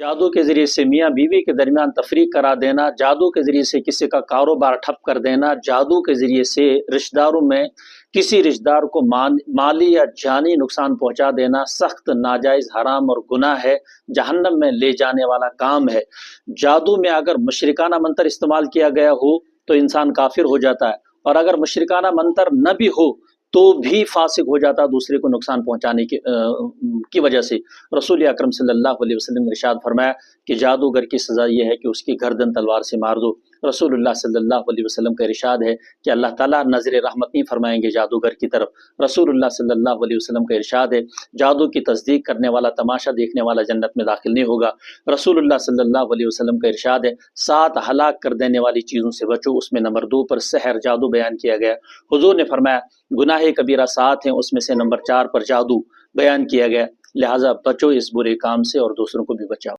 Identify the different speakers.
Speaker 1: जादू के ज़रिए से मियाँ बीवी के दरमियान तफरीक करा देना, जादू के ज़रिए से किसी का कारोबार ठप कर देना, जादू के ज़रिए से रिश्तेदारों में किसी रिश्तेदार को माली या जानी नुकसान पहुंचा देना सख्त नाजायज़ हराम और गुनाह है, जहन्नम में ले जाने वाला काम है। जादू में अगर मुशरिकाना मंत्र इस्तेमाल किया गया हो तो इंसान काफिर हो जाता है, और अगर मुशरिकाना मंत्र न भी हो तो भी फासिक हो जाता, दूसरे को नुकसान पहुंचाने की वजह से। रसूल अकरम सल्लल्लाहु अलैहि वसल्लम ने इरशाद फरमाया कि जादूगर की सज़ा यह है कि उसकी गर्दन तलवार से मार दो। रसूलुल्लाह सल्लल्लाहु अलैहि वसल्लम का इरशाद है कि अल्लाह ताला नज़र रहमत नहीं फरमाएंगे जादूगर की तरफ। रसूलुल्लाह सल्लल्लाहु अलैहि वसल्लम का इरशाद है, जादू की तस्दीक करने वाला, तमाशा देखने वाला जन्नत में दाखिल नहीं होगा। रसूलुल्लाह सल्लल्लाहु अलैहि वसल्लम का इरशाद है, 7 हलाक कर देने वाली चीज़ों से बचो, उसमें नंबर 2 पर सहर जादू बयान किया गया। हुजूर ने फरमाया गुनाह कबीरा 7 हैं, उसमें से नंबर 4 पर जादू बयान किया गया, लिहाजा बचो इस बुरे काम से और दूसरों को भी बचाओ।